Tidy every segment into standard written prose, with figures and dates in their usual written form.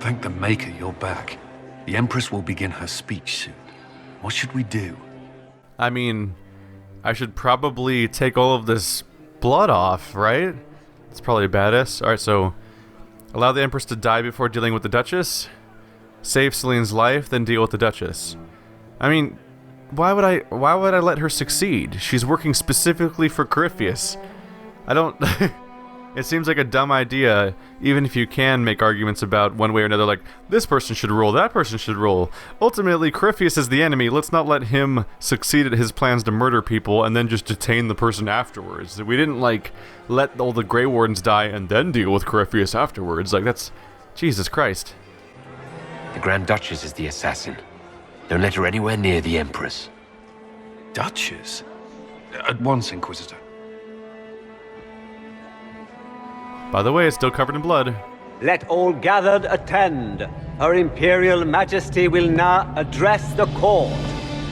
Thank the Maker you're back. The Empress will begin her speech soon. What should we do? I mean, I should probably take all of this blood off, right? It's probably badass. Alright, so allow the Empress to die before dealing with the Duchess. Save Celene's life, then deal with the Duchess. I mean, why would I let her succeed? She's working specifically for Corypheus. I don't... It seems like a dumb idea, even if you can make arguments about one way or another, like, this person should rule, that person should rule. Ultimately, Corypheus is the enemy. Let's not let him succeed at his plans to murder people and then just detain the person afterwards. We didn't, like, let all the Grey Wardens die and then deal with Corypheus afterwards. Like, that's... Jesus Christ. The Grand Duchess is the assassin. Don't let her anywhere near the Empress. Duchess? At once, Inquisitor. By the way, it's still covered in blood. Let all gathered attend. Her Imperial Majesty will now address the court.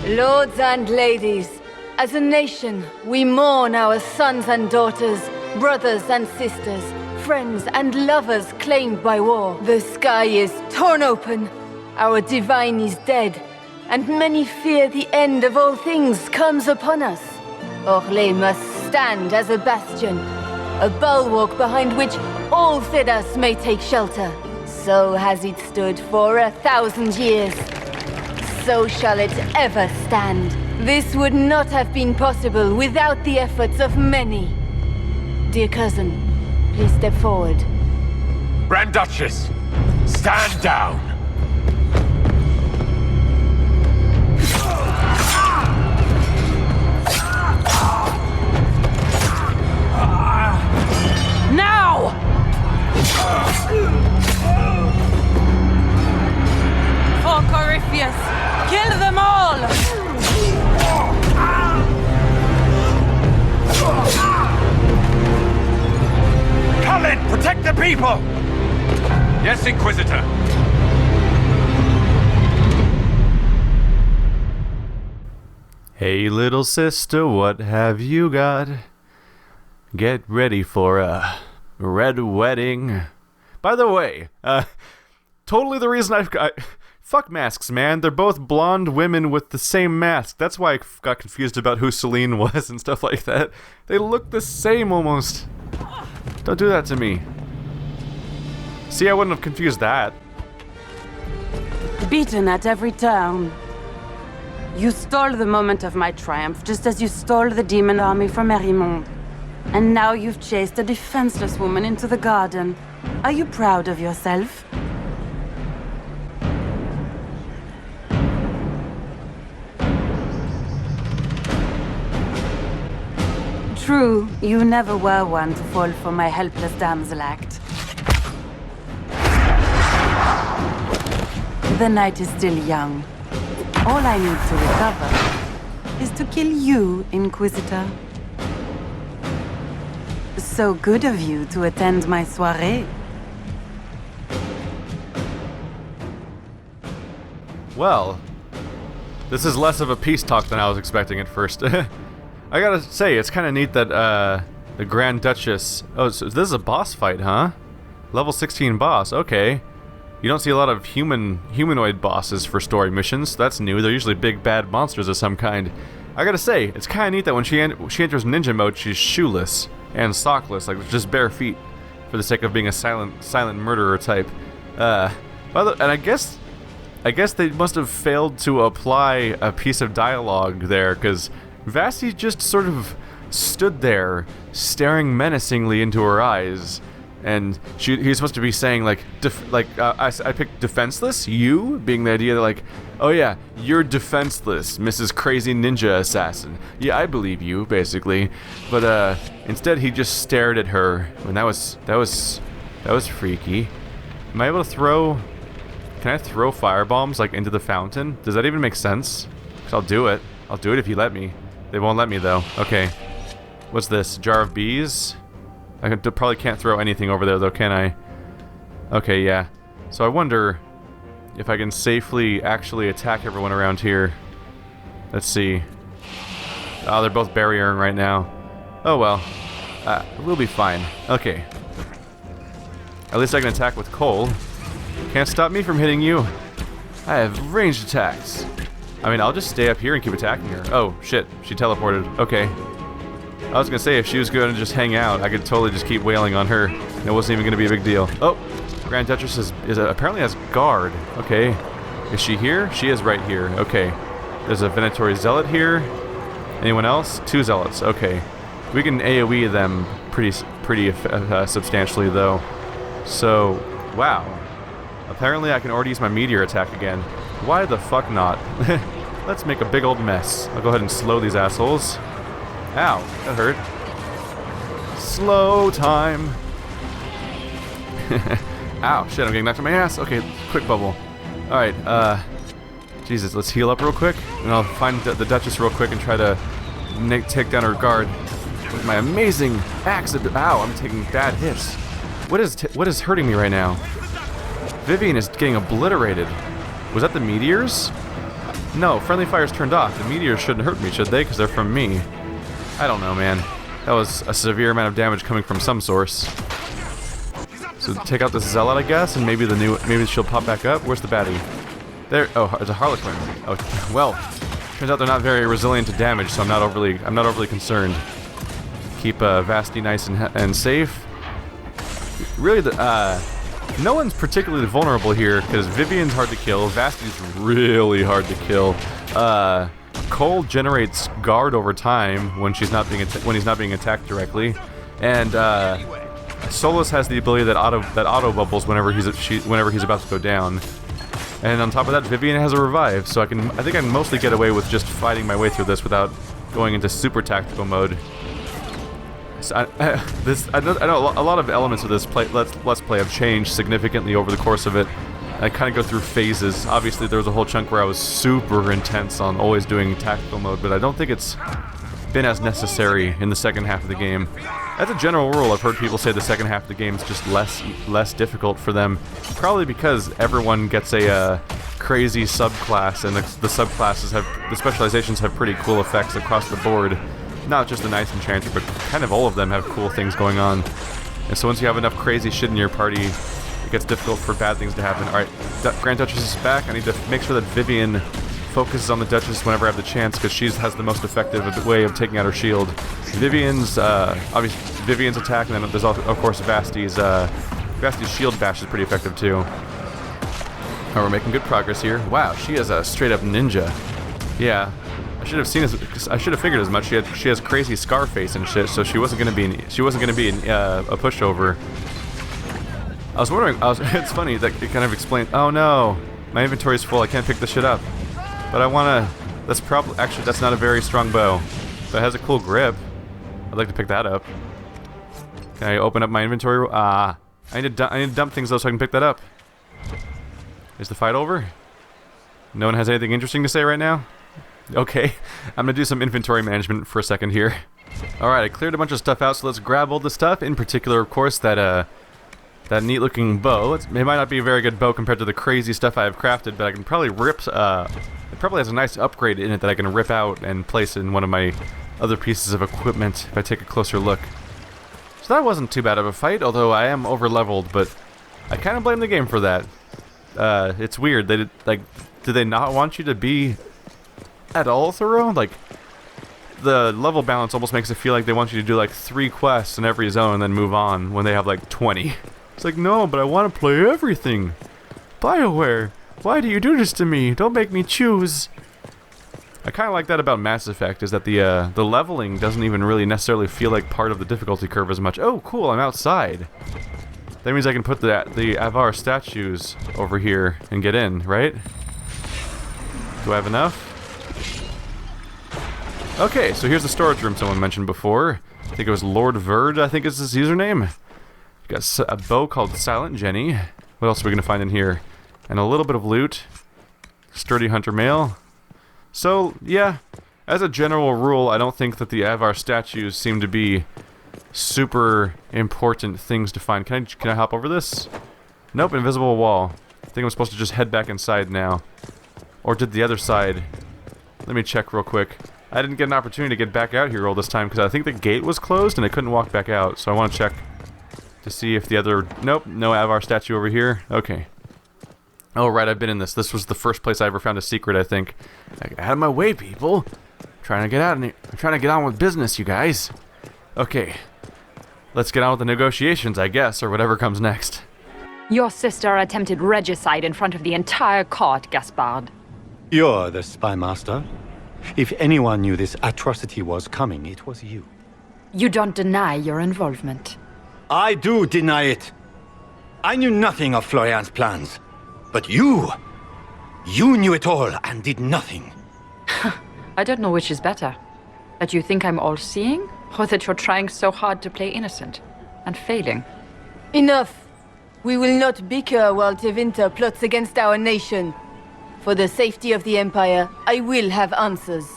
Lords and ladies, as a nation, we mourn our sons and daughters, brothers and sisters, friends and lovers claimed by war. The sky is torn open, our divine is dead, and many fear the end of all things comes upon us. Orlais must stand as a bastion, a bulwark behind which all Thedas may take shelter. So has it stood for 1,000 years. So shall it ever stand. This would not have been possible without the efforts of many. Dear cousin, please step forward. Grand Duchess, stand down! Now! For Corypheus, kill them all! Come in! Protect the people! Yes, Inquisitor. Hey little sister, what have you got? Get ready for a red wedding. By the way, totally the reason I fuck masks, man. They're both blonde women with the same mask. That's why I got confused about who Celene was and stuff like that. They look the same almost. Don't do that to me. See, I wouldn't have confused that. Beaten at every turn. You stole the moment of my triumph, just as you stole the demon army from Merimonde. And now you've chased a defenseless woman into the garden. Are you proud of yourself? True, you never were one to fall for my helpless damsel act. The night is still young. All I need to recover is to kill you, Inquisitor. So good of you to attend my soirée. Well, this is less of a peace talk than I was expecting at first. I gotta say, it's kind of neat that the Grand Duchess... Oh, so this is a boss fight, huh? Level 16 boss, okay. You don't see a lot of humanoid bosses for story missions. That's new. They're usually big bad monsters of some kind. I gotta say, it's kind of neat that when she enters ninja mode, she's shoeless and sockless, like just bare feet, for the sake of being a silent murderer type. And I guess they must have failed to apply a piece of dialogue there, because Vasti just sort of stood there, staring menacingly into her eyes. And he's supposed to be saying, like, I picked defenseless? You? Being the idea that, like, oh yeah, you're defenseless, Mrs. Crazy Ninja Assassin. Yeah, I believe you, basically. But, instead he just stared at her, and that was freaky. Am I able to throw... Can I throw firebombs, like, into the fountain? Does that even make sense? 'Cause I'll do it. I'll do it if you let me. They won't let me, though. Okay. What's this? Jar of bees? I probably can't throw anything over there, though, can I? Okay, yeah. So I wonder if I can safely actually attack everyone around here. Let's see. Oh, they're both barriering right now. Oh, well. We'll be fine. Okay. At least I can attack with coal. Can't stop me from hitting you. I have ranged attacks. I mean, I'll just stay up here and keep attacking her. Oh, shit. She teleported. Okay. I was gonna say, if she was going to just hang out, I could totally just keep wailing on her. It wasn't even gonna be a big deal. Oh! Grand Duchess apparently has guard. Okay. Is she here? She is right here. Okay. There's a Venatori Zealot here. Anyone else? 2 Zealots. Okay. We can AoE them pretty substantially, though. So, wow. Apparently I can already use my meteor attack again. Why the fuck not? Let's make a big old mess. I'll go ahead and slow these assholes. Ow, that hurt. Slow time. Ow, shit, I'm getting knocked on my ass. Okay, quick bubble. Alright, Jesus, let's heal up real quick. And I'll find the Duchess real quick and try to take down her guard with my amazing axe. Ow, I'm taking bad hits. What is hurting me right now? Vivian is getting obliterated. Was that the meteors? No, friendly fire's turned off. The meteors shouldn't hurt me, should they? Because they're from me. I don't know, man. That was a severe amount of damage coming from some source. So take out this Zealot, I guess, and maybe she'll pop back up. Where's the baddie? There. Oh, it's a Harlequin. Oh, well. Turns out they're not very resilient to damage, so I'm not overly concerned. Keep Vasti nice and safe. Really, no one's particularly vulnerable here because Vivian's hard to kill. Vasti's really hard to kill. Cole generates guard over time when he's not being attacked directly, and Solus has the ability that auto bubbles whenever he's about to go down. And on top of that, Vivian has a revive, so I think I can mostly get away with just fighting my way through this without going into super tactical mode. So I know a lot of elements of this let's play have changed significantly over the course of it. I kind of go through phases. Obviously, there was a whole chunk where I was super intense on always doing tactical mode, but I don't think it's been as necessary in the second half of the game. As a general rule, I've heard people say the second half of the game is just less difficult for them, probably because everyone gets a crazy subclass, and the subclasses the specializations have pretty cool effects across the board. Not just the Nice Enchanter, but kind of all of them have cool things going on. And so once you have enough crazy shit in your party, it gets difficult for bad things to happen. Alright, Grand Duchess is back. I need to make sure that Vivian focuses on the Duchess whenever I have the chance, because she has the most effective way of taking out her shield. Vivian's, obviously, Vivian's attack, and then there's also, of course, Vasti's shield bash is pretty effective too. Oh, we're making good progress here. Wow, she is a straight-up ninja. Yeah. I should have figured as much. She has crazy scar face and shit, so she wasn't gonna be a pushover. I was wondering. It's funny that it kind of explained. Oh no, my inventory's full. I can't pick this shit up. But I wanna. Actually, that's not a very strong bow, but it has a cool grip. I'd like to pick that up. Can I open up my inventory? I need to dump things though, so I can pick that up. Is the fight over? No one has anything interesting to say right now? Okay, I'm gonna do some inventory management for a second here. Alright, I cleared a bunch of stuff out, so let's grab all the stuff. In particular, of course, that neat looking bow. It might not be a very good bow compared to the crazy stuff I have crafted, but I can probably rip, it probably has a nice upgrade in it that I can rip out and place in one of my other pieces of equipment if I take a closer look. So that wasn't too bad of a fight, although I am over leveled, but I kind of blame the game for that. It's weird. Did they not want you to be at all thorough? Like, the level balance almost makes it feel like they want you to do like 3 quests in every zone and then move on when they have like 20. It's like, no, but I want to play everything. BioWare, why do you do this to me? Don't make me choose. I kind of like that about Mass Effect, is that the leveling doesn't even really necessarily feel like part of the difficulty curve as much. Oh, cool, I'm outside. That means I can put the Avar statues over here and get in, right? Do I have enough? Okay, so here's the storage room someone mentioned before. I think it was Lord Verd, I think is his username. Got a bow called Silent Jenny. What else are we going to find in here? And a little bit of loot. Sturdy hunter mail. So, yeah, as a general rule, I don't think that the Avar statues seem to be super important things to find. Can I hop over this? Nope, invisible wall. I think I'm supposed to just head back inside now. Or did the other side? Let me check real quick. I didn't get an opportunity to get back out here all this time because I think the gate was closed and I couldn't walk back out. So I want to check to see if the other... Nope, no Avar statue over here. Okay. Oh, right, I've been in this. This was the first place I ever found a secret, I think. Out of my way, people. Trying to get out of here. I'm trying to get on with business, you guys. Okay. Let's get on with the negotiations, I guess, or whatever comes next. Your sister attempted regicide in front of the entire court, Gaspard. You're the spy master. If anyone knew this atrocity was coming, it was you. You don't deny your involvement. I do deny it. I knew nothing of Florian's plans. But you knew it all and did nothing. I don't know which is better. That you think I'm all-seeing, or that you're trying so hard to play innocent and failing. Enough! We will not bicker while Tevinter plots against our nation. For the safety of the Empire, I will have answers.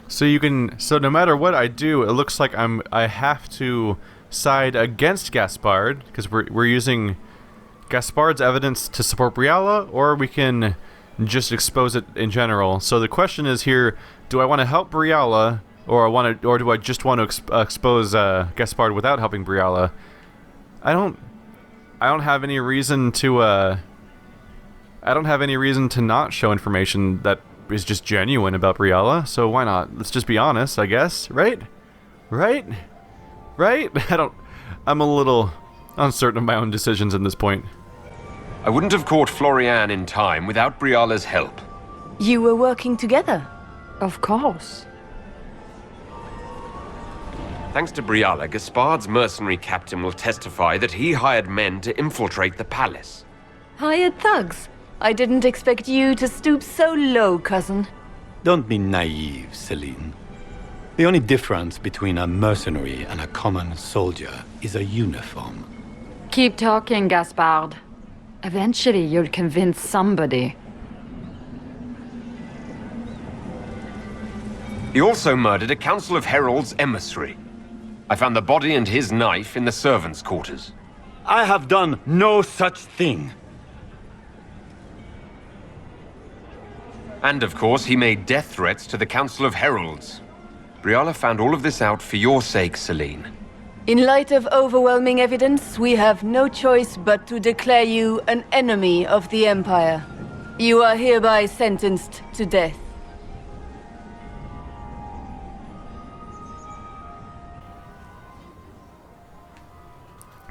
So no matter what I do, it looks like I have to side against Gaspard, because we're using Gaspard's evidence to support Briala, or we can just expose it in general. So the question is here, do I want to help Briala, or do I just want to expose Gaspard without helping Briala? I don't have any reason to not show information that is just genuine about Briala, so why not? Let's just be honest, I guess, right? Right? I'm a little uncertain of my own decisions at this point. I wouldn't have caught Florian in time without Briala's help. You were working together? Of course. Thanks to Briala, Gaspard's mercenary captain will testify that he hired men to infiltrate the palace. Hired thugs? I didn't expect you to stoop so low, cousin. Don't be naive, Celene. The only difference between a mercenary and a common soldier is a uniform. Keep talking, Gaspard. Eventually, you'll convince somebody. He also murdered a Council of Heralds emissary. I found the body and his knife in the servants' quarters. I have done no such thing. And of course, he made death threats to the Council of Heralds. Briala found all of this out for your sake, Celene. In light of overwhelming evidence, we have no choice but to declare you an enemy of the Empire. You are hereby sentenced to death.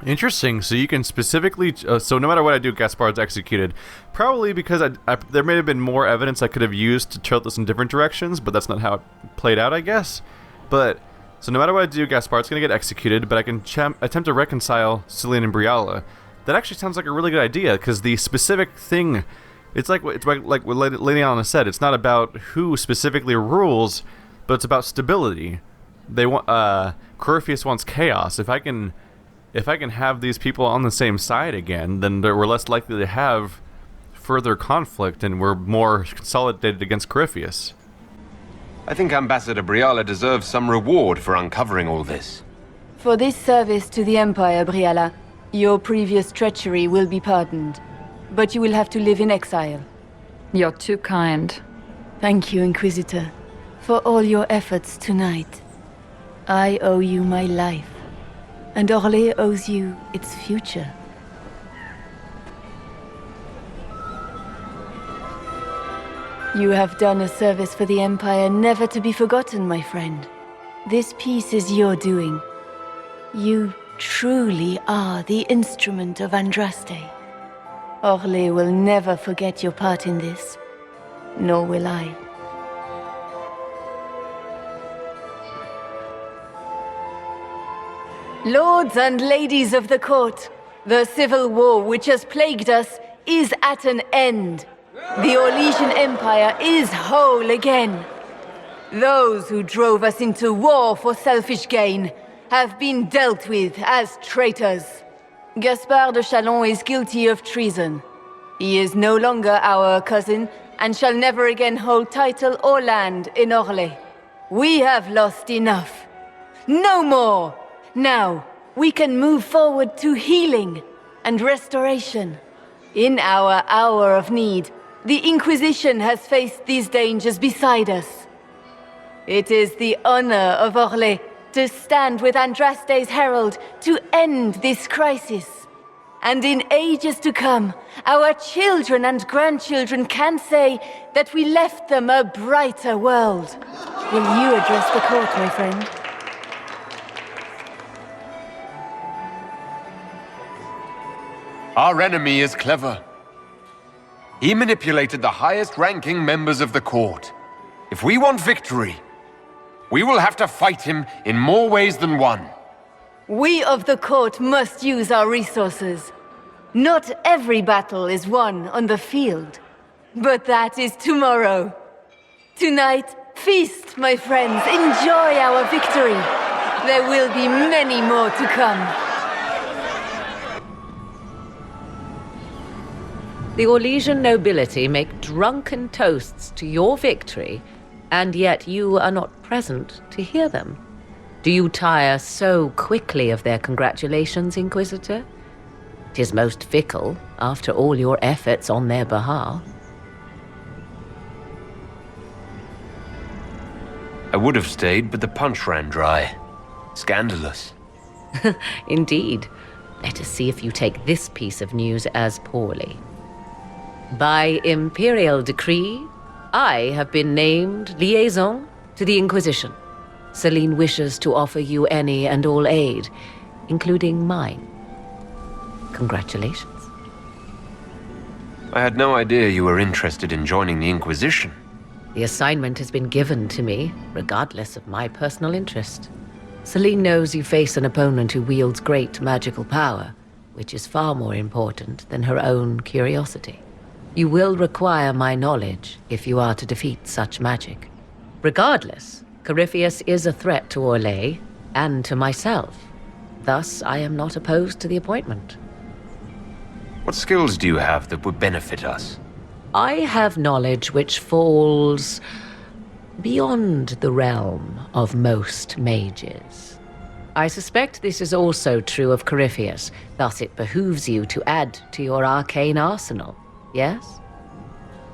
Interesting. So you can specifically... so no matter what I do, Gaspard's executed. Probably because there may have been more evidence I could have used to tilt this in different directions, but that's not how it played out, I guess. But... so no matter what I do, Gaspard's going to get executed, but I can attempt to reconcile Celene and Briala. That actually sounds like a really good idea, because the specific thing... It's like what Lady Anna said. It's not about who specifically rules, but it's about stability. They want... Corypheus wants chaos. If I can have these people on the same side again, then we're less likely to have further conflict, and we're more consolidated against Corypheus. I think Ambassador Briala deserves some reward for uncovering all this. For this service to the Empire, Briala, your previous treachery will be pardoned. But you will have to live in exile. You're too kind. Thank you, Inquisitor, for all your efforts tonight. I owe you my life. And Orlais owes you its future. You have done a service for the Empire never to be forgotten, my friend. This piece is your doing. You truly are the instrument of Andraste. Orlais will never forget your part in this. Nor will I. Lords and ladies of the court, the civil war which has plagued us is at an end. The Orlesian Empire is whole again. Those who drove us into war for selfish gain have been dealt with as traitors. Gaspard de Chalon is guilty of treason. He is no longer our cousin and shall never again hold title or land in Orlais. We have lost enough. No more! Now, we can move forward to healing and restoration. In our hour of need, the Inquisition has faced these dangers beside us. It is the honor of Orlais to stand with Andraste's herald to end this crisis. And in ages to come, our children and grandchildren can say that we left them a brighter world. Will you address the court, my friend? Our enemy is clever. He manipulated the highest-ranking members of the court. If we want victory, we will have to fight him in more ways than one. We of the court must use our resources. Not every battle is won on the field, but that is tomorrow. Tonight, feast, my friends. Enjoy our victory. There will be many more to come. The Orlesian nobility make drunken toasts to your victory, and yet you are not present to hear them. Do you tire so quickly of their congratulations, Inquisitor? 'Tis most fickle, after all your efforts on their behalf. I would have stayed, but the punch ran dry. Scandalous. Indeed. Let us see if you take this piece of news as poorly. By imperial decree, I have been named liaison to the Inquisition. Celene wishes to offer you any and all aid, including mine. Congratulations. I had no idea you were interested in joining the Inquisition. The assignment has been given to me, regardless of my personal interest. Celene knows you face an opponent who wields great magical power, which is far more important than her own curiosity. You will require my knowledge if you are to defeat such magic. Regardless, Corypheus is a threat to Orlais and to myself. Thus, I am not opposed to the appointment. What skills do you have that would benefit us? I have knowledge which falls beyond the realm of most mages. I suspect this is also true of Corypheus, thus it behooves you to add to your arcane arsenal, yes?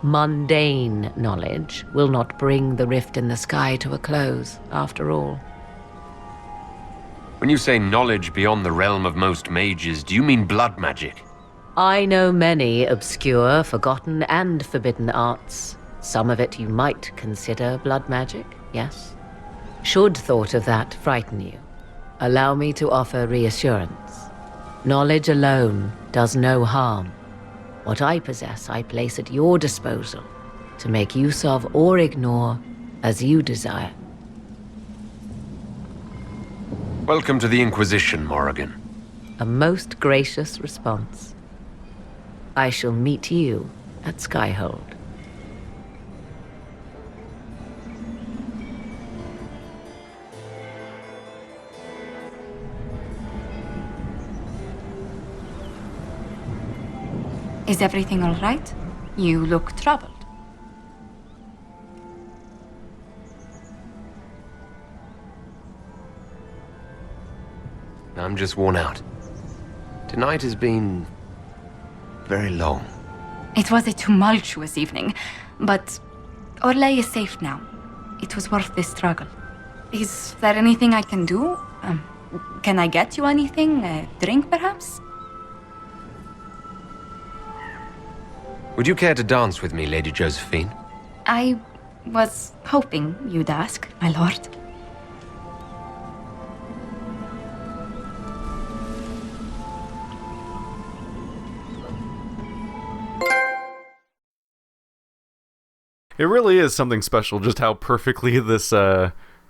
Mundane knowledge will not bring the rift in the sky to a close, after all. When you say knowledge beyond the realm of most mages, do you mean blood magic? I know many obscure, forgotten, and forbidden arts. Some of it you might consider blood magic, yes? Should thought of that frighten you, allow me to offer reassurance. Knowledge alone does no harm. What I possess, I place at your disposal to make use of or ignore as you desire. Welcome to the Inquisition, Morrigan. A most gracious response. I shall meet you at Skyhold. Is everything all right? You look troubled. I'm just worn out. Tonight has been very long. It was a tumultuous evening, but Orlais is safe now. It was worth the struggle. Is there anything I can do? Can I get you anything? A drink, perhaps? Would you care to dance with me, Lady Josephine? I was hoping you'd ask, my lord. It really is something special just how perfectly this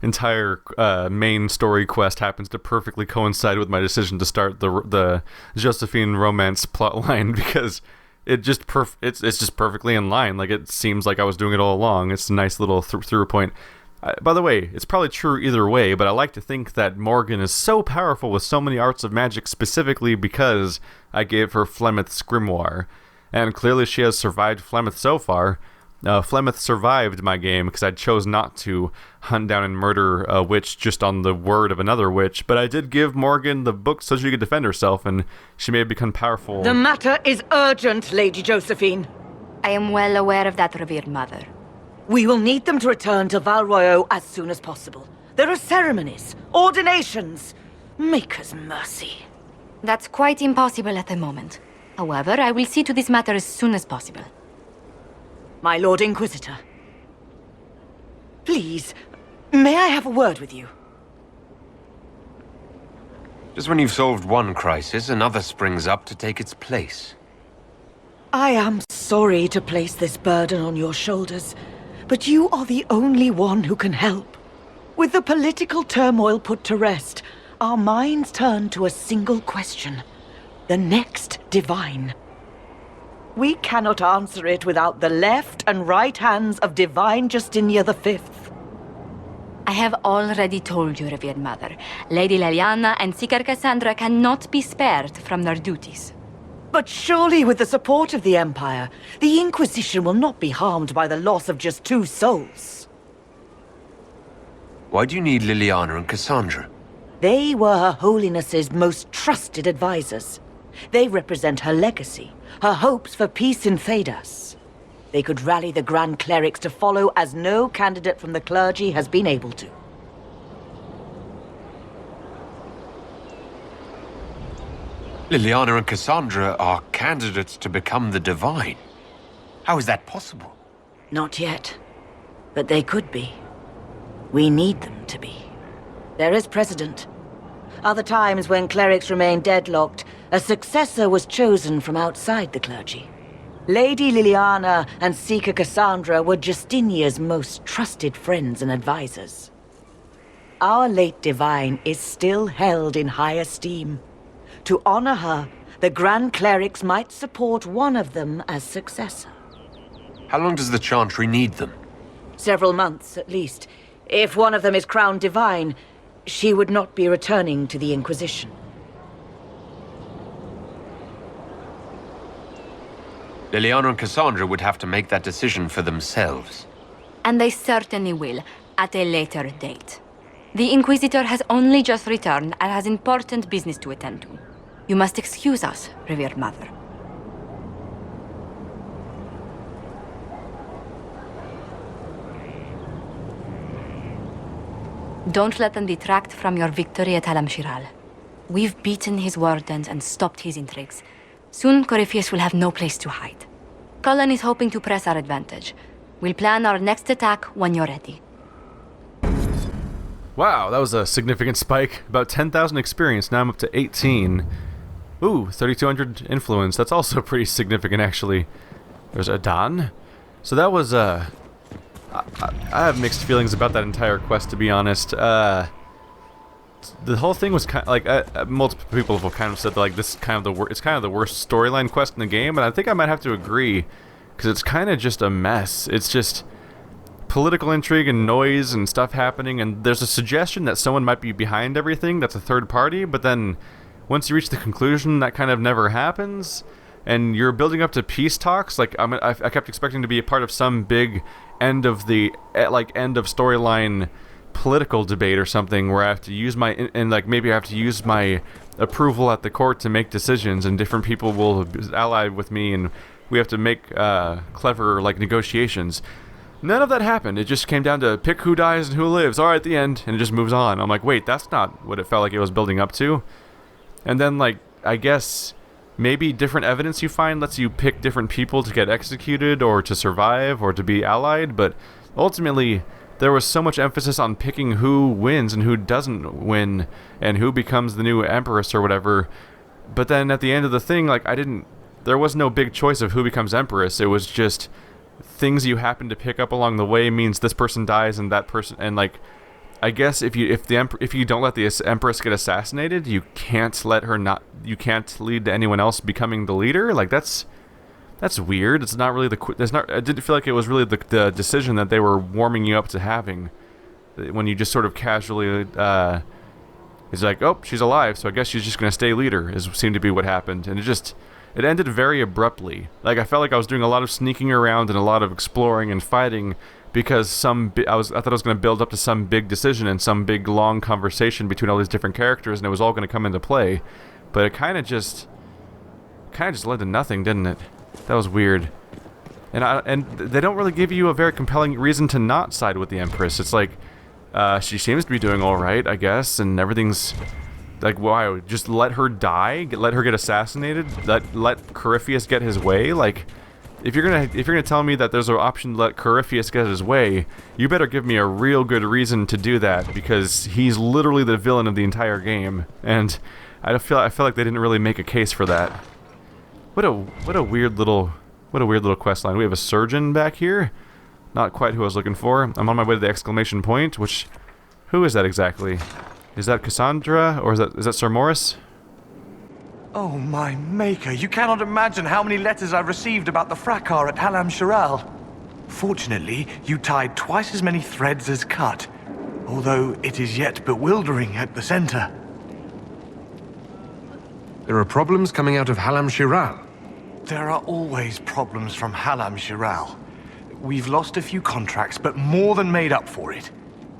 entire main story quest happens to perfectly coincide with my decision to start the Josephine romance plotline, because it just it's just perfectly in line. Like, it seems like I was doing it all along. It's a nice little through point. By the way, it's probably true either way, but I like to think that Morrigan is so powerful with so many arts of magic specifically because I gave her Flemeth's grimoire. And clearly she has survived Flemeth so far, Flemeth survived my game because I chose not to hunt down and murder a witch just on the word of another witch, but I did give Morrigan the book so she could defend herself, and she may have become powerful. The matter is urgent, Lady Josephine. I am well aware of that, revered mother. We will need them to return to Val Royeaux as soon as possible. There are ceremonies, ordinations. Maker's mercy. That's quite impossible at the moment. However, I will see to this matter as soon as possible. My Lord Inquisitor. Please, may I have a word with you? Just when you've solved one crisis, another springs up to take its place. I am sorry to place this burden on your shoulders, but you are the only one who can help. With the political turmoil put to rest, our minds turn to a single question. The next divine. We cannot answer it without the left and right hands of Divine Justinia V. I have already told you, revered mother. Lady Leliana and Seeker Cassandra cannot be spared from their duties. But surely with the support of the Empire, the Inquisition will not be harmed by the loss of just 2 souls. Why do you need Liliana and Cassandra? They were Her Holiness's most trusted advisors. They represent her legacy, her hopes for peace in Thedas. They could rally the Grand Clerics to follow as no candidate from the clergy has been able to. Liliana and Cassandra are candidates to become the Divine. How is that possible? Not yet. But they could be. We need them to be. There is precedent. Other times when clerics remained deadlocked, a successor was chosen from outside the clergy. Lady Liliana and Seeker Cassandra were Justinia's most trusted friends and advisors. Our late divine is still held in high esteem. To honor her, the Grand Clerics might support one of them as successor. How long does the Chantry need them? Several months, at least. If one of them is crowned divine, she would not be returning to the Inquisition. Liliana and Cassandra would have to make that decision for themselves. And they certainly will, at a later date. The Inquisitor has only just returned and has important business to attend to. You must excuse us, revered mother. Don't let them detract from your victory at Alam Shiral. We've beaten his wardens and stopped his intrigues. Soon, Corypheus will have no place to hide. Cullen is hoping to press our advantage. We'll plan our next attack when you're ready. Wow, that was a significant spike. About 10,000 experience, now I'm up to 18. Ooh, 3,200 influence. That's also pretty significant, actually. There's Adan. So that was, I have mixed feelings about that entire quest, to be honest. The whole thing was kind of like multiple people have kind of said that, like, this is kind of it's kind of the worst storyline quest in the game, and I think I might have to agree because it's kind of just a mess. It's just political intrigue and noise and stuff happening, and there's a suggestion that someone might be behind everything that's a third party, but then once you reach the conclusion, that kind of never happens. And you're building up to peace talks. Like I kept expecting to be a part of some big end of storyline political debate or something where I have to use maybe I have to use my approval at the court to make decisions, and different people will ally with me, and we have to make clever negotiations. None of that happened. It just came down to pick who dies and who lives. All right, at the end, and it just moves on. I'm like, wait, that's not what it felt like it was building up to. And then I guess maybe different evidence you find lets you pick different people to get executed or to survive or to be allied, but ultimately there was so much emphasis on picking who wins and who doesn't win and who becomes the new empress or whatever. But then at the end of the thing, there was no big choice of who becomes empress. It was just things you happen to pick up along the way means this person dies and that person, and I guess if you don't let the Empress get assassinated, you can't lead to anyone else becoming the leader. That's weird. It's not really I didn't feel like it was really the decision that they were warming you up to having. When you just sort of casually, it's like, oh, she's alive, so I guess she's just gonna stay leader. Seemed to be what happened, and it ended very abruptly. Like, I felt like I was doing a lot of sneaking around and a lot of exploring and fighting because I thought I was going to build up to some big decision and some big long conversation between all these different characters, and it was all going to come into play. But it kind of just led to nothing, didn't it? That was weird. And they don't really give you a very compelling reason to not side with the Empress. It's like, she seems to be doing all right, I guess, and everything's like, why? Just let her die? Let her get assassinated? Let Corypheus get his way? Like, if you're gonna tell me that there's an option to let Corypheus get his way, you better give me a real good reason to do that, because he's literally the villain of the entire game, and I feel like they didn't really make a case for that. What a weird little quest line. We have a surgeon back here. Not quite who I was looking for. I'm on my way to the exclamation point, who is that exactly? Is that Cassandra, or is that Sir Morris? Oh my maker, you cannot imagine how many letters I've received about the fracas at Halam Shiral. Fortunately, you tied twice as many threads as cut, although it is yet bewildering at the center. There are problems coming out of Halam Shiral. There are always problems from Halam Shiral. We've lost a few contracts, but more than made up for it.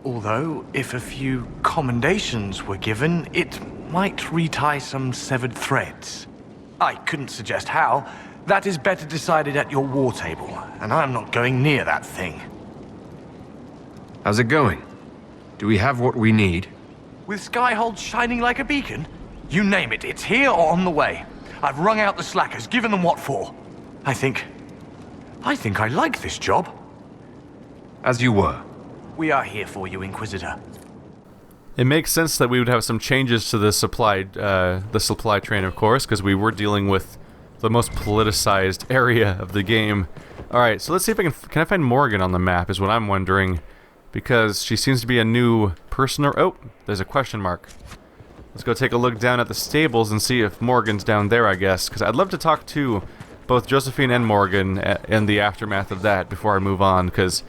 Although, if a few commendations were given, it might retie some severed threads. I couldn't suggest how. That is better decided at your war table, and I'm not going near that thing. How's it going? Do we have what we need? With Skyhold shining like a beacon? You name it, it's here or on the way. I've wrung out the slackers, given them what for. I think I like this job. As you were. We are here for you, Inquisitor. It makes sense that we would have some changes to the supply train, of course, because we were dealing with the most politicized area of the game. Alright, so let's see if can I find Morrigan on the map, is what I'm wondering. Because she seems to be a new person, oh, there's a question mark. Let's go take a look down at the stables and see if Morrigan's down there, I guess. Because I'd love to talk to both Josephine and Morrigan in the aftermath of that before I move on, because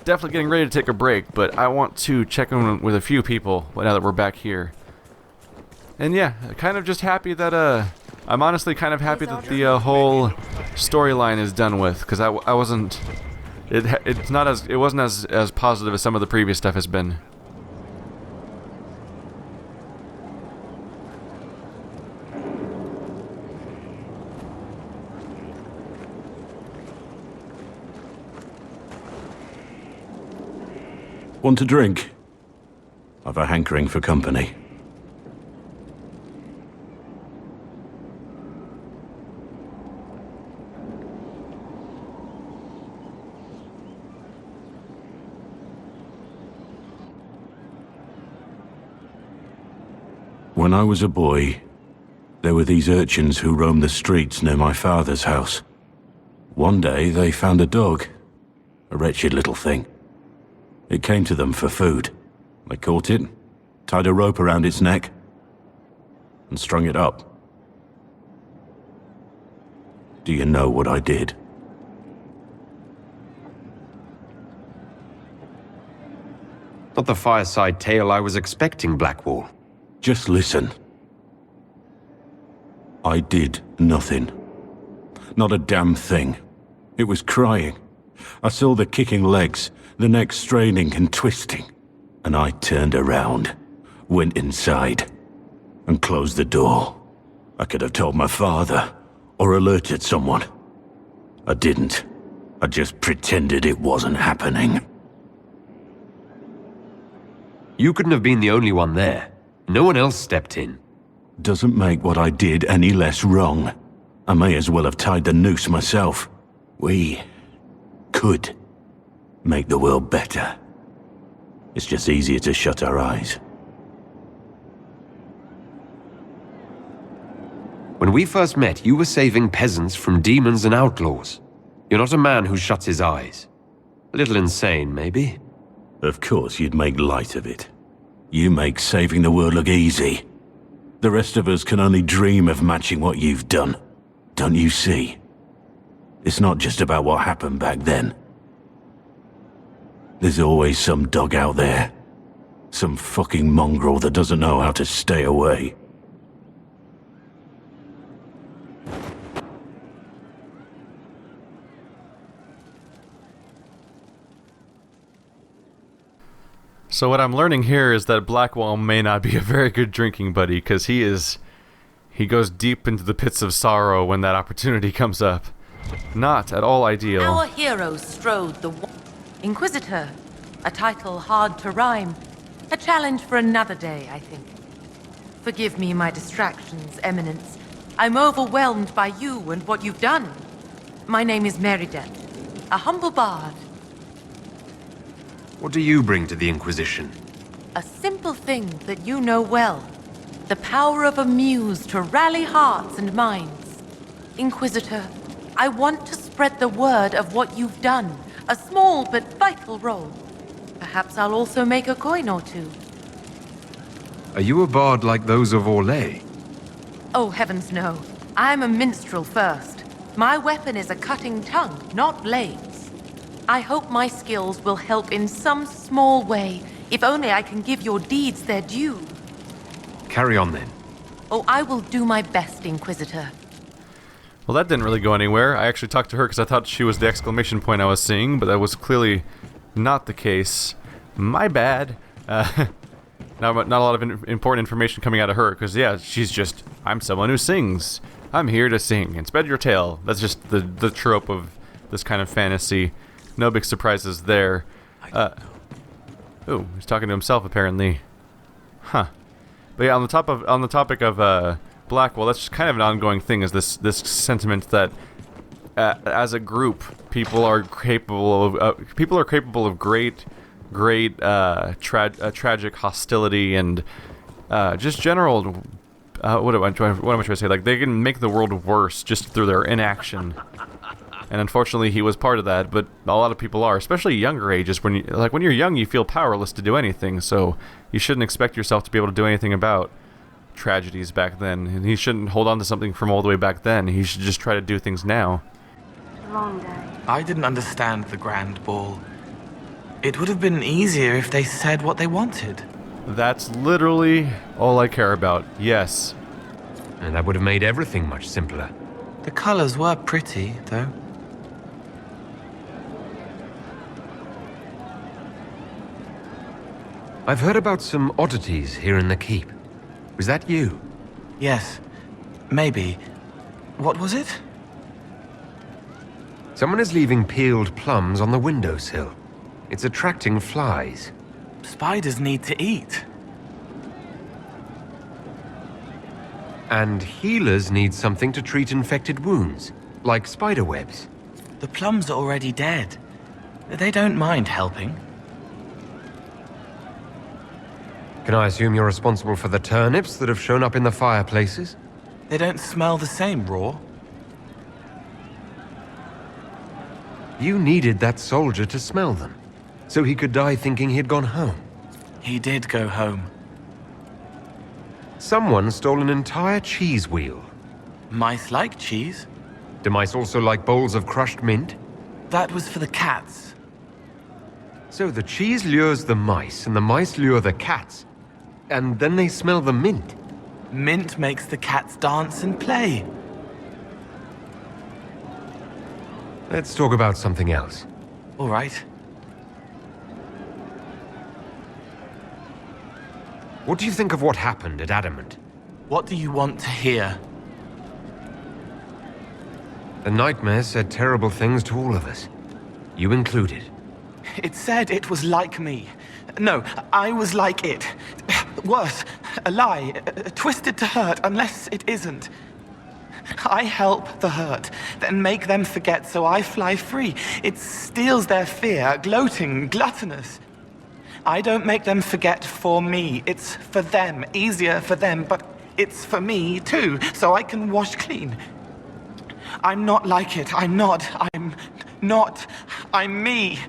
definitely getting ready to take a break, but I want to check in with a few people now that we're back here. And yeah, kind of just happy that, I'm honestly kind of happy that the whole storyline is done with, because I wasn't, it wasn't as positive as some of the previous stuff has been. Want a drink? I've a hankering for company. When I was a boy, there were these urchins who roamed the streets near my father's house. One day they found a dog, a wretched little thing. It came to them for food. They caught it, tied a rope around its neck, and strung it up. Do you know what I did? Not the fireside tale I was expecting, Blackwall. Just listen. I did nothing. Not a damn thing. It was crying. I saw the kicking legs, the neck straining and twisting, and I turned around, went inside, and closed the door. I could have told my father, or alerted someone. I didn't. I just pretended it wasn't happening. You couldn't have been the only one there. No one else stepped in. Doesn't make what I did any less wrong. I may as well have tied the noose myself. We could make the world better. It's just easier to shut our eyes. When we first met, you were saving peasants from demons and outlaws. You're not a man who shuts his eyes. A little insane, maybe? Of course you'd make light of it. You make saving the world look easy. The rest of us can only dream of matching what you've done. Don't you see? It's not just about what happened back then. There's always some dog out there. Some fucking mongrel that doesn't know how to stay away. So what I'm learning here is that Blackwall may not be a very good drinking buddy, because he goes deep into the pits of sorrow when that opportunity comes up. Not at all ideal. Our heroes strode the Inquisitor, a title hard to rhyme. A challenge for another day, I think. Forgive me my distractions, Eminence. I'm overwhelmed by you and what you've done. My name is Morrigan, a humble bard. What do you bring to the Inquisition? A simple thing that you know well. The power of a muse to rally hearts and minds. Inquisitor, I want to spread the word of what you've done. A small but vital role. Perhaps I'll also make a coin or two. Are you a bard like those of Orlais? Oh, heavens no. I'm a minstrel first. My weapon is a cutting tongue, not blades. I hope my skills will help in some small way, if only I can give your deeds their due. Carry on then. Oh, I will do my best, Inquisitor. Well, that didn't really go anywhere. I actually talked to her because I thought she was the exclamation point I was seeing, but that was clearly not the case. My bad. Not a lot of important information coming out of her, because, yeah, she's just, I'm someone who sings. I'm here to sing and spread your tale. That's just the trope of this kind of fantasy. No big surprises there. Oh, he's talking to himself, apparently. Huh. But yeah, on the topic of Blackwell, that's just kind of an ongoing thing, is this sentiment that as a group, people are capable of great tragic hostility and just general. What am I trying to say? Like, they can make the world worse just through their inaction. And unfortunately, he was part of that. But a lot of people are, especially younger ages. When you're young, you feel powerless to do anything. So you shouldn't expect yourself to be able to do anything about tragedies back then. And he shouldn't hold on to something from all the way back then. He should just try to do things now. Long day. I didn't understand the Grand Ball. It would have been easier if they said what they wanted. That's literally all I care about, yes. And that would have made everything much simpler. The colors were pretty, though. I've heard about some oddities here in the keep. Was that you? Yes. Maybe. What was it? Someone is leaving peeled plums on the windowsill. It's attracting flies. Spiders need to eat. And healers need something to treat infected wounds, like spider webs. The plums are already dead. They don't mind helping. Can I assume you're responsible for the turnips that have shown up in the fireplaces? They don't smell the same raw. You needed that soldier to smell them, so he could die thinking he'd gone home. He did go home. Someone stole an entire cheese wheel. Mice like cheese. Do mice also like bowls of crushed mint? That was for the cats. So the cheese lures the mice, and the mice lure the cats. And then they smell the mint. Mint makes the cats dance and play. Let's talk about something else. All right. What do you think of what happened at Adamant? What do you want to hear? The nightmare said terrible things to all of us. You included. It said it was like me. No, I was like it. Worse, a lie, twisted to hurt unless it isn't. I help the hurt, then make them forget so I fly free. It steals their fear, gloating, gluttonous. I don't make them forget for me. It's for them, easier for them, but it's for me too, so I can wash clean. I'm not like it. I'm not. I'm me.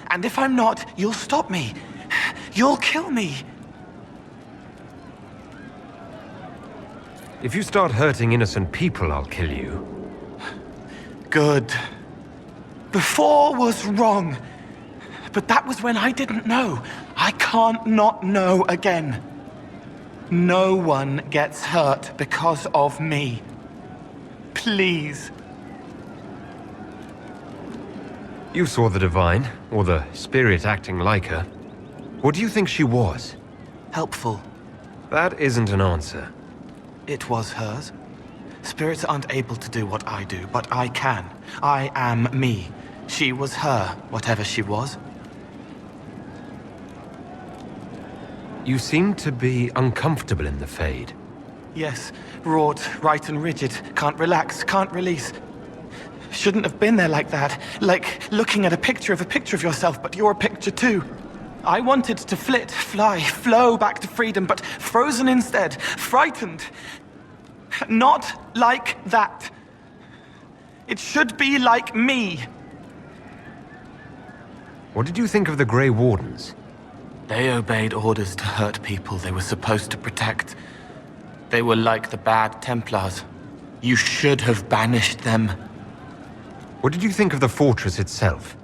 And if I'm not, you'll stop me. You'll kill me. If you start hurting innocent people, I'll kill you. Good. Before was wrong. But that was when I didn't know. I can't not know again. No one gets hurt because of me. Please. You saw the Divine, or the spirit acting like her. What do you think she was? Helpful. That isn't an answer. It was hers. Spirits aren't able to do what I do, but I can. I am me. She was her, whatever she was. You seem to be uncomfortable in the Fade. Yes, wrought, right and rigid. Can't relax, can't release. Shouldn't have been there like that. Like looking at a picture of yourself, but you're a picture too. I wanted to flit, fly, flow back to freedom, but frozen instead, frightened. Not like that. It should be like me. What did you think of the Grey Wardens? They obeyed orders to hurt people they were supposed to protect. They were like the bad Templars. You should have banished them. What did you think of the fortress itself?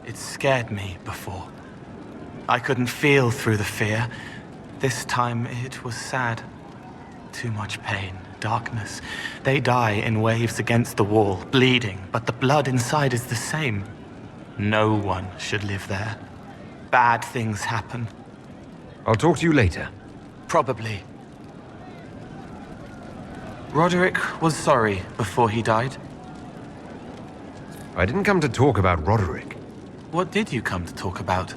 It scared me before. I couldn't feel through the fear. This time it was sad. Too much pain, darkness. They die in waves against the wall, bleeding, but the blood inside is the same. No one should live there. Bad things happen. I'll talk to you later. Probably. Roderick was sorry before he died. I didn't come to talk about Roderick. What did you come to talk about?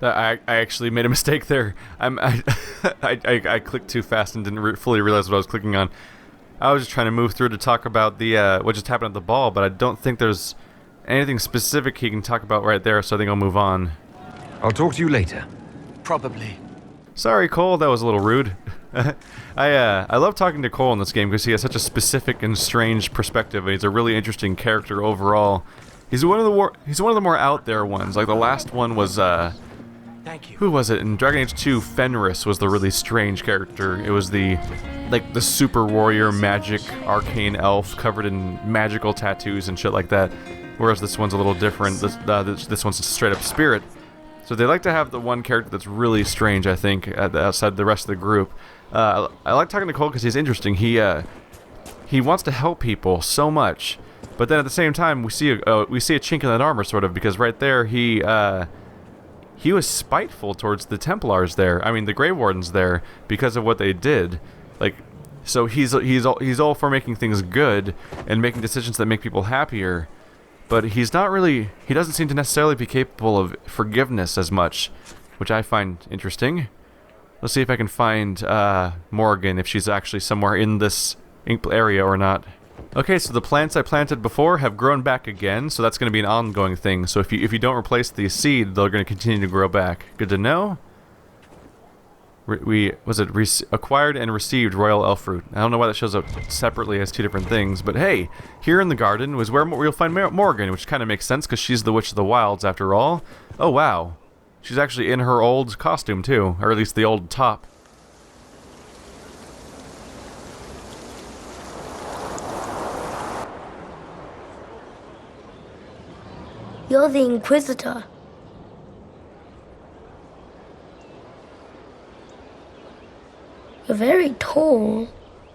I actually made a mistake there. I clicked too fast and didn't fully realize what I was clicking on. I was just trying to move through to talk about the what just happened at the ball, but I don't think there's anything specific he can talk about right there, so I think I'll move on. I'll talk to you later. Probably. Sorry, Cole, that was a little rude. I love talking to Cole in this game because he has such a specific and strange perspective, and he's a really interesting character overall. He's one of the more out there ones. Like the last one was Thank you. Who was it? In Dragon Age 2, Fenris was the really strange character. It was the super warrior, magic, arcane elf covered in magical tattoos and shit like that. Whereas this one's a little different. This one's a straight up spirit. So they like to have the one character that's really strange, I think, outside the rest of the group. I like talking to Cole because he's interesting. He wants to help people so much, but then at the same time we see a chink in that armor, sort of, because right there he was spiteful towards the Templars there. I mean, the Grey Wardens there, because of what they did. Like, so he's all for making things good and making decisions that make people happier. But he's not really. He doesn't seem to necessarily be capable of forgiveness as much, which I find interesting. Let's see if I can find Morrigan, if she's actually somewhere in this area or not. Okay, so the plants I planted before have grown back again, so that's going to be an ongoing thing. So if you don't replace the seed, they're going to continue to grow back. Good to know. Acquired and received royal elf fruit. I don't know why that shows up separately as two different things, but hey, here in the garden was where you'll find Morrigan, which kind of makes sense because she's the Witch of the Wilds after all. Oh wow, she's actually in her old costume too, or at least the old top. You're the Inquisitor. You're very tall.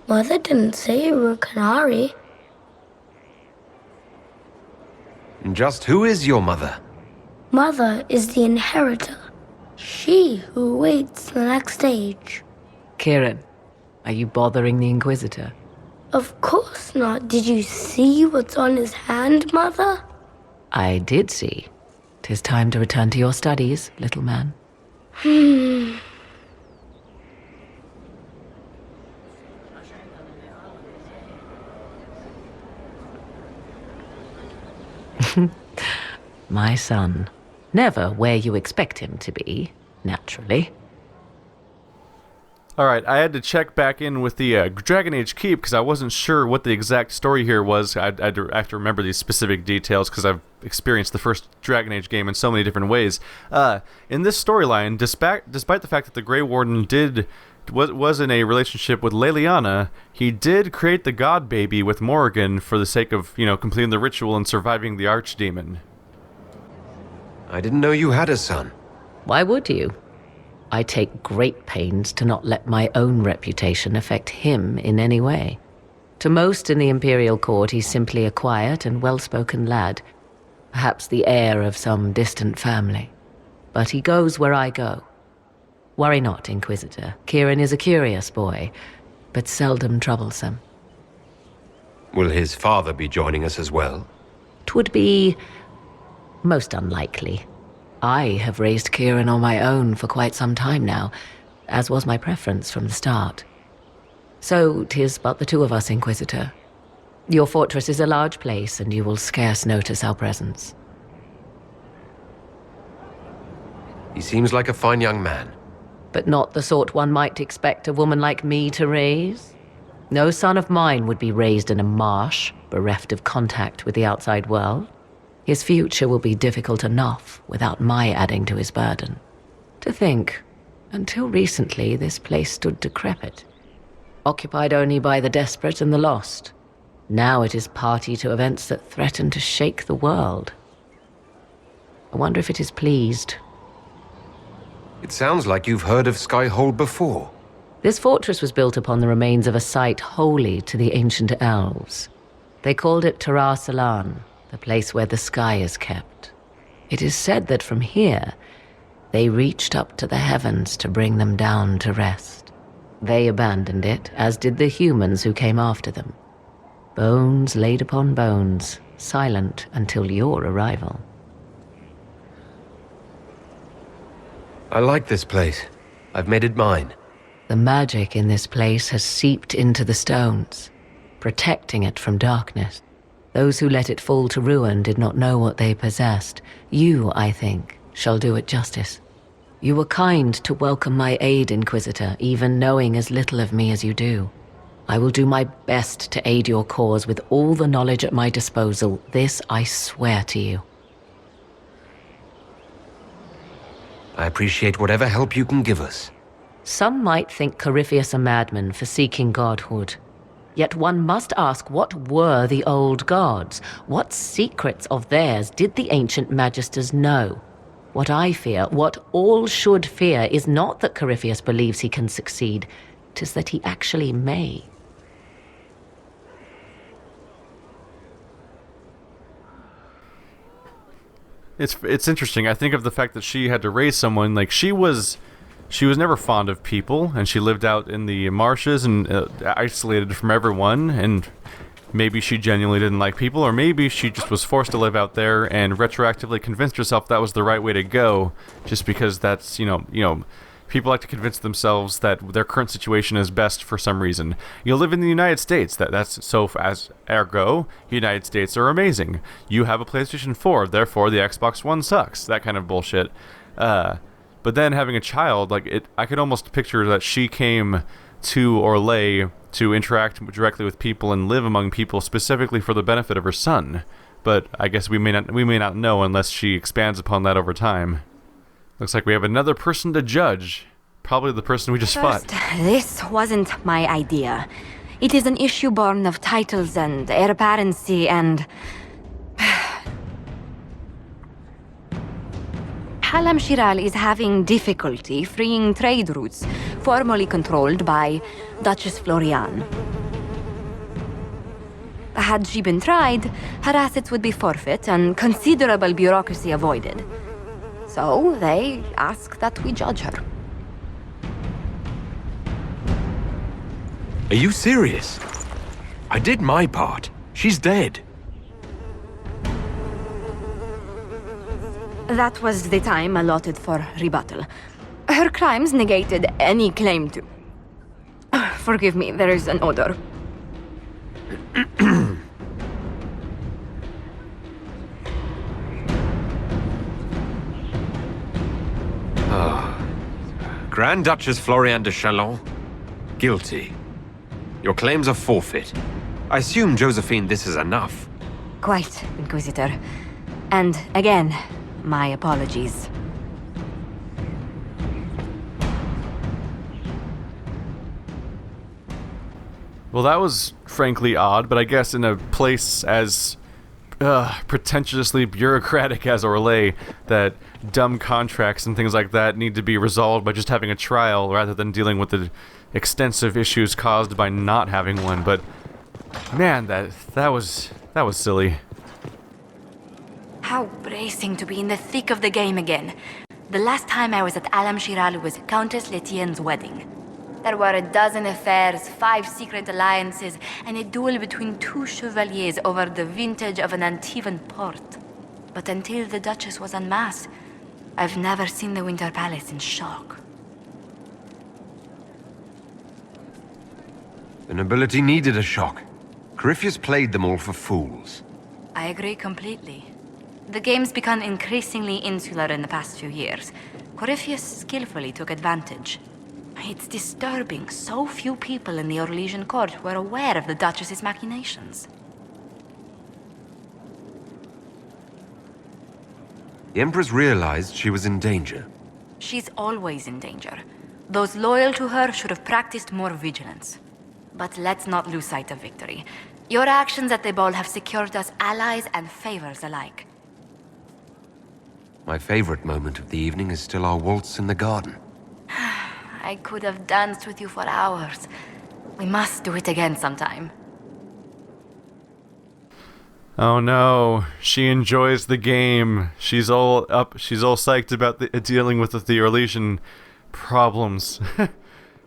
Mother didn't say you were a Qunari. Just who is your mother? Mother is the inheritor. She who awaits the next stage. Kieran, are you bothering the Inquisitor? Of course not. Did you see what's on his hand, Mother? I did see. 'Tis time to return to your studies, little man. My son. Never where you expect him to be, naturally. Alright, I had to check back in with the Dragon Age Keep because I wasn't sure what the exact story here was. I have to remember these specific details because I've experienced the first Dragon Age game in so many different ways. In this storyline, despite the fact that the Grey Warden was in a relationship with Leliana, he did create the god baby with Morrigan for the sake of, completing the ritual and surviving the archdemon. I didn't know you had a son. Why would you? I take great pains to not let my own reputation affect him in any way. To most in the Imperial Court, he's simply a quiet and well-spoken lad. perhaps the heir of some distant family. But he goes where I go. Worry not, Inquisitor. Kieran is a curious boy, but seldom troublesome. Will his father be joining us as well? 'Twould be most unlikely. I have raised Kieran on my own for quite some time now, as was my preference from the start. So 'tis but the two of us, Inquisitor. Your fortress is a large place, and you will scarce notice our presence. He seems like a fine young man. But not the sort one might expect a woman like me to raise. No son of mine would be raised in a marsh, bereft of contact with the outside world. His future will be difficult enough without my adding to his burden. To think, until recently this place stood decrepit, occupied only by the desperate and the lost. Now it is party to events that threaten to shake the world. I wonder if it is pleased. It sounds like you've heard of Skyhold before. This fortress was built upon the remains of a site holy to the ancient elves. They called it Celene, the place where the sky is kept. It is said that from here, they reached up to the heavens to bring them down to rest. They abandoned it, as did the humans who came after them. Bones laid upon bones, silent until your arrival. I like this place. I've made it mine. The magic in this place has seeped into the stones, protecting it from darkness. Those who let it fall to ruin did not know what they possessed. You, I think, shall do it justice. You were kind to welcome my aid, Inquisitor, even knowing as little of me as you do. I will do my best to aid your cause with all the knowledge at my disposal. This I swear to you. I appreciate whatever help you can give us. Some might think Corypheus a madman for seeking godhood. Yet one must ask, what were the old gods? What secrets of theirs did the ancient magisters know? What I fear, what all should fear, is not that Corypheus believes he can succeed. 'Tis that he actually may. It's interesting. I think of the fact that she had to raise someone, like she was never fond of people, and she lived out in the marshes and isolated from everyone, and maybe she genuinely didn't like people, or maybe she just was forced to live out there and retroactively convinced herself that was the right way to go, just because that's, you know, people like to convince themselves that their current situation is best for some reason. You live in the United States, that's so as ergo, United States are amazing. You have a PlayStation 4, therefore the Xbox One sucks. That kind of bullshit. But then having a child, I could almost picture that she came to Orlais to interact directly with people and live among people specifically for the benefit of her son. But I guess we may not know unless she expands upon that over time. Looks like we have another person to judge. Probably the person we just fought. This wasn't my idea. It is an issue born of titles and heir apparency and... Halam Shiral is having difficulty freeing trade routes formerly controlled by Duchess Florian. Had she been tried, her assets would be forfeit and considerable bureaucracy avoided. So they ask that we judge her. Are you serious? I did my part. She's dead. That was the time allotted for rebuttal. Her crimes negated any claim to... Forgive me, there is an odor. Grand Duchess Florian de Chalon, guilty. Your claims are forfeit. I assume, Josephine, this is enough. Quite, Inquisitor. And again, my apologies. Well, that was frankly odd, but I guess in a place as pretentiously bureaucratic as Orlais, that dumb contracts and things like that need to be resolved by just having a trial rather than dealing with the extensive issues caused by not having one. But man, that was silly. How bracing to be in the thick of the game again. The last time I was at Alam Shiral was Countess Letienne's wedding. There were a dozen affairs, 5 secret alliances, and a duel between 2 chevaliers over the vintage of an Antivan port. But until the Duchess was unmasked, I've never seen the Winter Palace in shock. The nobility needed a shock. Corypheus played them all for fools. I agree completely. The game's become increasingly insular in the past few years. Corypheus skillfully took advantage. It's disturbing so few people in the Orlesian court were aware of the Duchess's machinations. The Empress realized she was in danger. She's always in danger. Those loyal to her should have practiced more vigilance. But let's not lose sight of victory. Your actions at the ball have secured us allies and favors alike. My favorite moment of the evening is still our waltz in the garden. I could have danced with you for hours. We must do it again sometime. Oh no, she enjoys the game. She's all psyched about dealing with the Orlesian problems.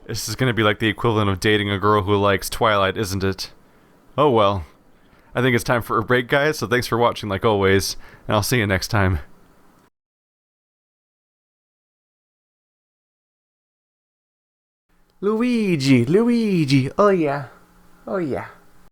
This is gonna be like the equivalent of dating a girl who likes Twilight, isn't it? Oh well. I think it's time for a break, guys, so thanks for watching like always, and I'll see you next time. Luigi, oh yeah.